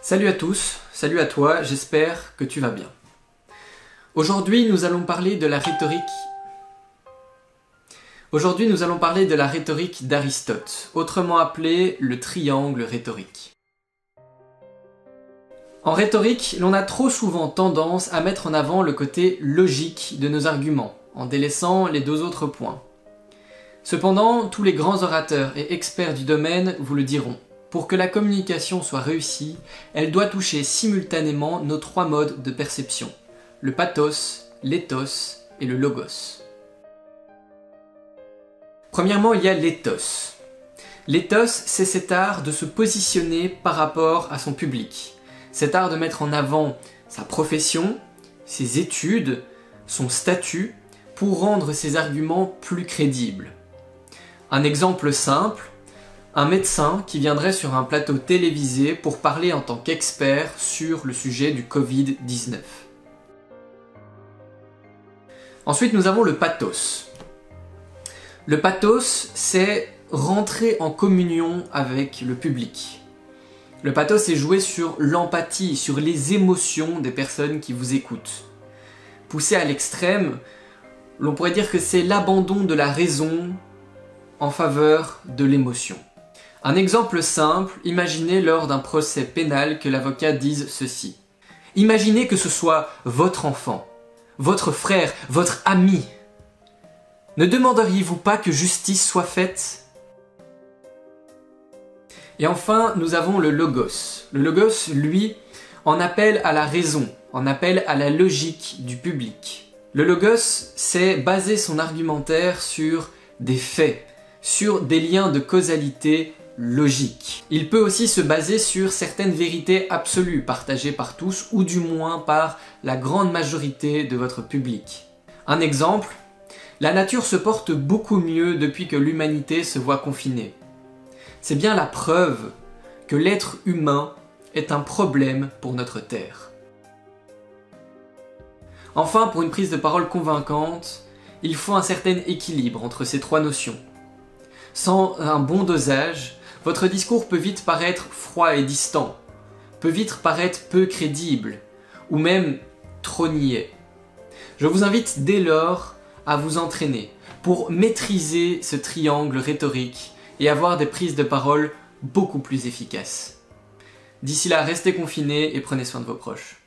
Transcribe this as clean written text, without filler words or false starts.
Salut à tous, salut à toi, j'espère que tu vas bien. Aujourd'hui, nous allons parler de la rhétorique d'Aristote, autrement appelée le triangle rhétorique. En rhétorique, l'on a trop souvent tendance à mettre en avant le côté logique de nos arguments, en délaissant les deux autres points. Cependant, tous les grands orateurs et experts du domaine vous le diront. Pour que la communication soit réussie, elle doit toucher simultanément nos trois modes de perception, le pathos, l'éthos et le logos. Premièrement, il y a l'éthos. L'éthos, c'est cet art de se positionner par rapport à son public. Cet art de mettre en avant sa profession, ses études, son statut, pour rendre ses arguments plus crédibles. Un exemple simple, un médecin qui viendrait sur un plateau télévisé pour parler en tant qu'expert sur le sujet du Covid-19. Ensuite, nous avons le pathos. Le pathos, c'est rentrer en communion avec le public. Le pathos, c'est jouer sur l'empathie, sur les émotions des personnes qui vous écoutent. Poussé à l'extrême, l'on pourrait dire que c'est l'abandon de la raison en faveur de l'émotion. Un exemple simple, imaginez lors d'un procès pénal que l'avocat dise ceci. Imaginez que ce soit votre enfant, votre frère, votre ami. Ne demanderiez-vous pas que justice soit faite ? Et enfin, nous avons le logos. Le logos, lui, en appelle à la raison, en appelle à la logique du public. Le logos, c'est baser son argumentaire sur des faits, sur des liens de causalité logique. Il peut aussi se baser sur certaines vérités absolues partagées par tous ou du moins par la grande majorité de votre public. Un exemple, la nature se porte beaucoup mieux depuis que l'humanité se voit confinée. C'est bien la preuve que l'être humain est un problème pour notre Terre. Enfin, pour une prise de parole convaincante, il faut un certain équilibre entre ces trois notions. Sans un bon dosage, votre discours peut vite paraître froid et distant, peut vite paraître peu crédible, ou même trop niais. Je vous invite dès lors à vous entraîner pour maîtriser ce triangle rhétorique et avoir des prises de parole beaucoup plus efficaces. D'ici là, restez confinés et prenez soin de vos proches.